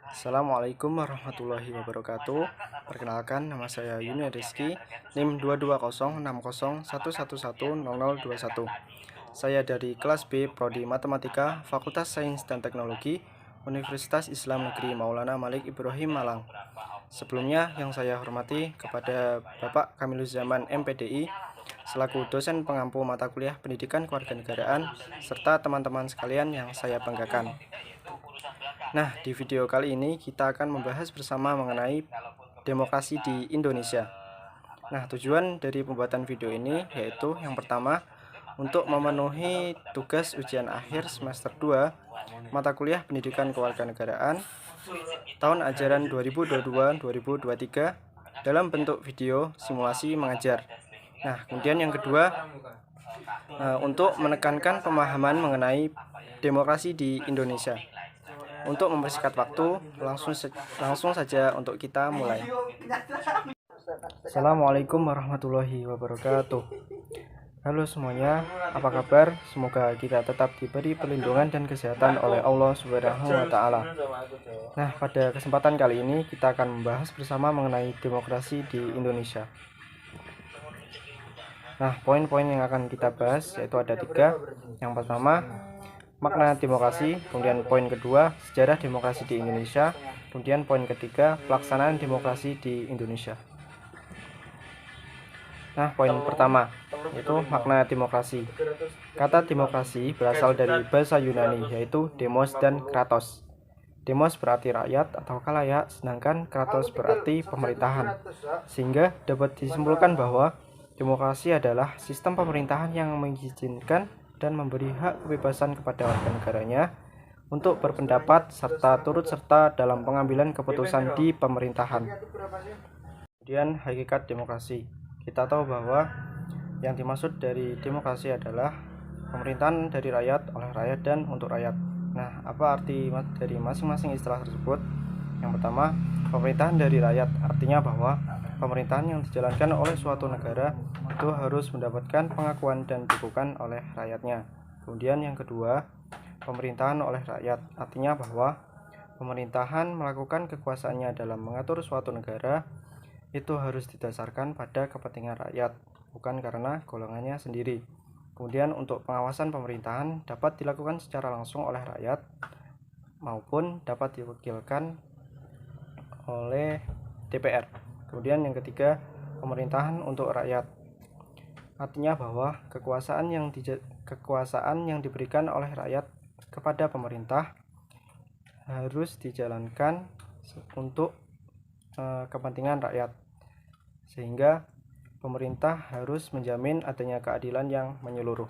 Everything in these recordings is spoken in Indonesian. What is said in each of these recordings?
Assalamualaikum warahmatullahi wabarakatuh. Perkenalkan, nama saya Yuni Rizky, NIM 2206011110021. Saya dari kelas B Prodi Matematika, Fakultas Sains dan Teknologi, Universitas Islam Negeri Maulana Malik Ibrahim Malang. Sebelumnya yang saya hormati kepada Bapak Kamiluzaman MPDI selaku dosen pengampu mata kuliah Pendidikan Kewarganegaraan serta teman-teman sekalian yang saya banggakan. Nah, di video kali ini kita akan membahas bersama mengenai demokrasi di Indonesia. Nah, tujuan dari pembuatan video ini yaitu yang pertama, untuk memenuhi tugas ujian akhir semester 2 mata kuliah Pendidikan Kewarganegaraan tahun ajaran 2022-2023 dalam bentuk video simulasi mengajar. Nah, kemudian yang kedua, untuk menekankan pemahaman mengenai demokrasi di Indonesia. Untuk mempersingkat waktu, langsung saja untuk kita mulai. Assalamualaikum warahmatullahi wabarakatuh. Halo semuanya, apa kabar? Semoga kita tetap diberi perlindungan dan kesehatan oleh Allah Subhanahu wa Ta'ala. Nah, pada kesempatan kali ini kita akan membahas bersama mengenai demokrasi di Indonesia. Nah, poin-poin yang akan kita bahas yaitu ada 3. Yang pertama, makna demokrasi, kemudian poin kedua, sejarah demokrasi di Indonesia, kemudian poin ketiga, pelaksanaan demokrasi di Indonesia. Nah, poin pertama yaitu makna demokrasi. Kata demokrasi berasal dari bahasa Yunani yaitu demos dan kratos. Demos berarti rakyat atau kalayak, sedangkan kratos berarti pemerintahan. Sehingga dapat disimpulkan bahwa demokrasi adalah sistem pemerintahan yang mengizinkan dan memberi hak kebebasan kepada warga negaranya untuk berpendapat serta turut serta dalam pengambilan keputusan di pemerintahan. Kemudian hakikat demokrasi. Kita tahu bahwa yang dimaksud dari demokrasi adalah pemerintahan dari rakyat, oleh rakyat, dan untuk rakyat. Nah, apa arti dari masing-masing istilah tersebut? Yang pertama, pemerintahan dari rakyat artinya bahwa pemerintahan yang dijalankan oleh suatu negara itu harus mendapatkan pengakuan dan dukungan oleh rakyatnya. Kemudian yang kedua, pemerintahan oleh rakyat artinya bahwa pemerintahan melakukan kekuasaannya dalam mengatur suatu negara itu harus didasarkan pada kepentingan rakyat, bukan karena golongannya sendiri. Kemudian untuk pengawasan pemerintahan dapat dilakukan secara langsung oleh rakyat maupun dapat diwakilkan oleh DPR. Kemudian yang ketiga, pemerintahan untuk rakyat. Artinya bahwa kekuasaan yang diberikan oleh rakyat kepada pemerintah harus dijalankan untuk kepentingan rakyat. Sehingga pemerintah harus menjamin adanya keadilan yang menyeluruh.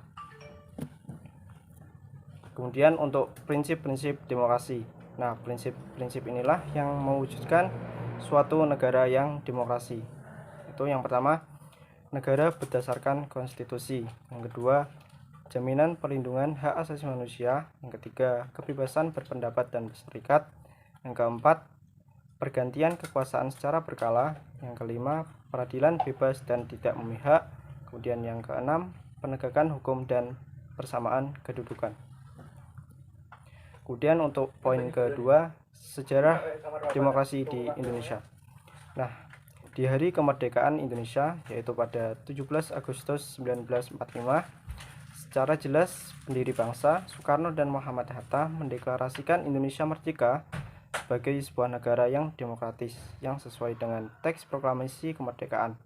Kemudian untuk prinsip-prinsip demokrasi. Nah, prinsip-prinsip inilah yang mewujudkan suatu negara yang demokrasi. Itu yang pertama, negara berdasarkan konstitusi. Yang kedua, jaminan perlindungan hak asasi manusia. Yang ketiga, kebebasan berpendapat dan berserikat. Yang keempat, pergantian kekuasaan secara berkala. Yang kelima, peradilan bebas dan tidak memihak. Kemudian yang keenam, penegakan hukum dan persamaan kedudukan. Kemudian untuk poin kedua, sejarah demokrasi di Indonesia. Nah, di hari kemerdekaan Indonesia, yaitu pada 17 Agustus 1945, secara jelas pendiri bangsa Soekarno dan Muhammad Hatta mendeklarasikan Indonesia merdeka sebagai sebuah negara yang demokratis, yang sesuai dengan teks proklamasi kemerdekaan.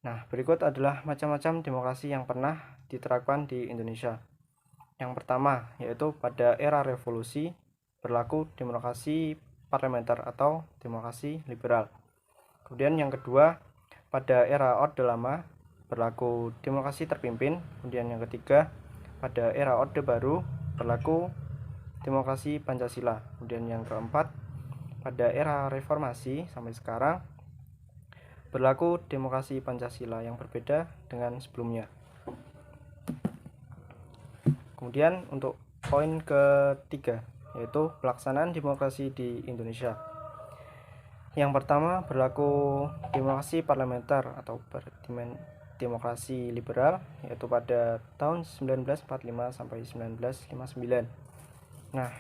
Nah, berikut adalah macam-macam demokrasi yang pernah diterapkan di Indonesia. Yang pertama, yaitu pada era revolusi berlaku demokrasi parlementer atau demokrasi liberal. Kemudian yang kedua, pada era Orde Lama berlaku demokrasi terpimpin. Kemudian yang ketiga, pada era Orde Baru berlaku demokrasi Pancasila. Kemudian yang keempat, pada era reformasi sampai sekarang berlaku demokrasi Pancasila yang berbeda dengan sebelumnya. Kemudian untuk poin ketiga, yaitu pelaksanaan demokrasi di Indonesia. Yang pertama, berlaku demokrasi parlementer atau demokrasi liberal, yaitu pada tahun 1945 sampai 1959. Nah,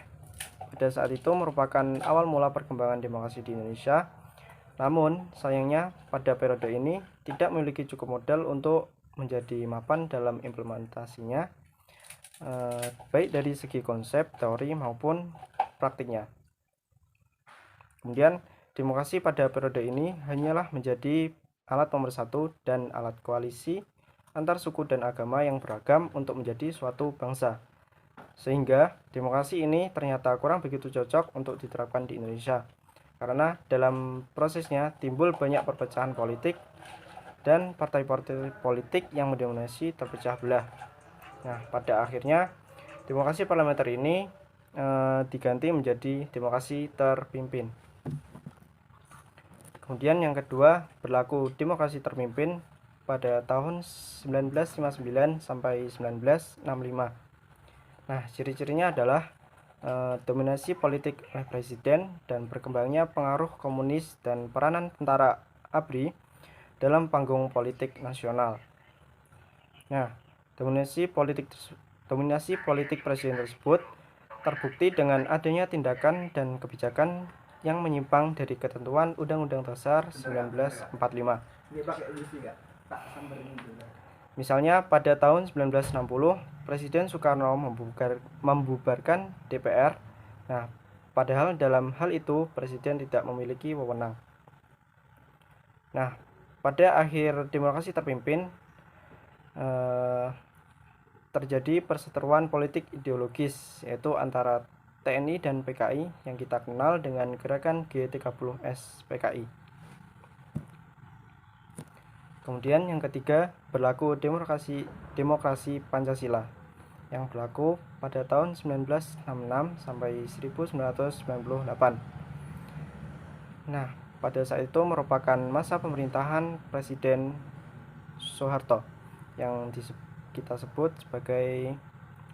pada saat itu merupakan awal mula perkembangan demokrasi di Indonesia. Namun, sayangnya pada periode ini tidak memiliki cukup modal untuk menjadi mapan dalam implementasinya, baik dari segi konsep, teori maupun praktiknya. Kemudian, demokrasi pada periode ini hanyalah menjadi alat pemersatu dan alat koalisi antar suku dan agama yang beragam untuk menjadi suatu bangsa. Sehingga demokrasi ini ternyata kurang begitu cocok untuk diterapkan di Indonesia. Karena dalam prosesnya timbul banyak perpecahan politik dan partai-partai politik yang mendominasi terpecah belah. Nah, pada akhirnya demokrasi parlementer ini diganti menjadi demokrasi terpimpin. Kemudian yang kedua, berlaku demokrasi terpimpin pada tahun 1959 sampai 1965. Nah, ciri-cirinya adalah dominasi politik oleh presiden dan berkembangnya pengaruh komunis dan peranan tentara ABRI dalam panggung politik nasional. Nah, dominasi politik presiden tersebut terbukti dengan adanya tindakan dan kebijakan yang menyimpang dari ketentuan Undang-Undang Dasar 1945. Misalnya pada tahun 1960, Presiden Soekarno membubarkan DPR. Nah, padahal dalam hal itu Presiden tidak memiliki wewenang. Nah, pada akhir demokrasi terpimpin terjadi perseteruan politik ideologis, yaitu antara TNI dan PKI yang kita kenal dengan gerakan G30S PKI. Kemudian yang ketiga, berlaku demokrasi Pancasila yang berlaku pada tahun 1966 sampai 1998. Nah, pada saat itu merupakan masa pemerintahan Presiden Soeharto yang kita sebut sebagai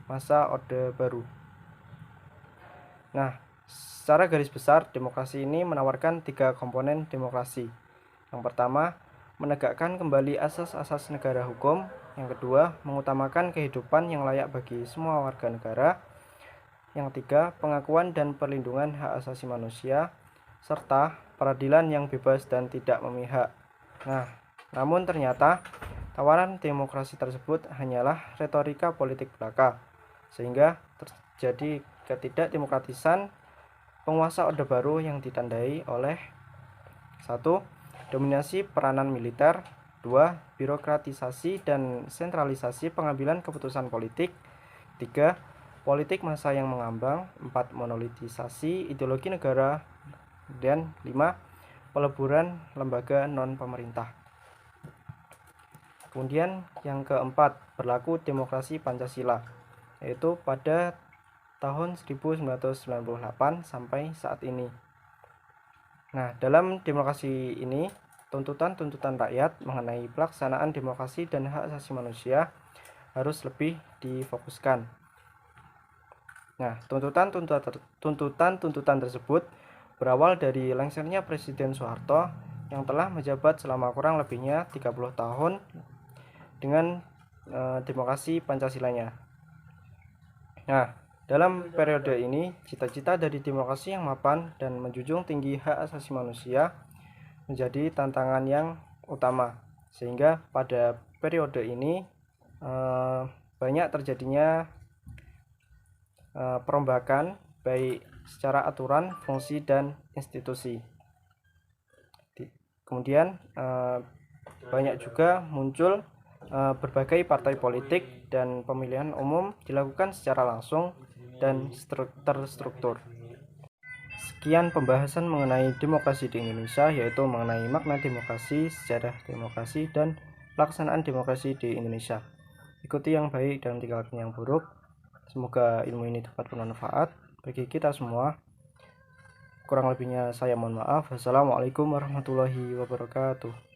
masa Orde Baru. Nah, secara garis besar demokrasi ini menawarkan 3 komponen demokrasi. Yang pertama, menegakkan kembali asas-asas negara hukum. Yang kedua, mengutamakan kehidupan yang layak bagi semua warga negara. Yang ketiga, pengakuan dan perlindungan hak asasi manusia, serta peradilan yang bebas dan tidak memihak. Nah, namun ternyata tawaran demokrasi tersebut hanyalah retorika politik belaka, sehingga terjadi ketidakdemokratisan penguasa Orde Baru yang ditandai oleh 1. Dominasi peranan militer, 2. Birokratisasi dan sentralisasi pengambilan keputusan politik, 3. Politik massa yang mengambang, 4. Monolitisasi ideologi negara, dan 5. Peleburan lembaga non-pemerintah. Kemudian yang keempat, berlaku demokrasi Pancasila, yaitu pada tahun 1998 sampai saat ini. Nah, dalam demokrasi ini, tuntutan-tuntutan rakyat mengenai pelaksanaan demokrasi dan hak asasi manusia harus lebih difokuskan. Nah, tuntutan-tuntutan tersebut berawal dari lengsernya Presiden Soeharto yang telah menjabat selama kurang lebihnya 30 tahun dengan demokrasi Pancasilanya. Nah, dalam periode ini, cita-cita dari demokrasi yang mapan dan menjunjung tinggi hak asasi manusia menjadi tantangan yang utama, sehingga pada periode ini banyak terjadinya perombakan baik secara aturan, fungsi, dan institusi. Kemudian banyak juga muncul berbagai partai politik dan pemilihan umum dilakukan secara langsung dan terstruktur. Sekian pembahasan mengenai demokrasi di Indonesia, yaitu mengenai makna demokrasi, sejarah demokrasi, dan pelaksanaan demokrasi di Indonesia. Ikuti yang baik dan tinggalkan yang buruk. Semoga ilmu ini dapat bermanfaat bagi kita semua. Kurang lebihnya saya mohon maaf. Wassalamualaikum warahmatullahi wabarakatuh.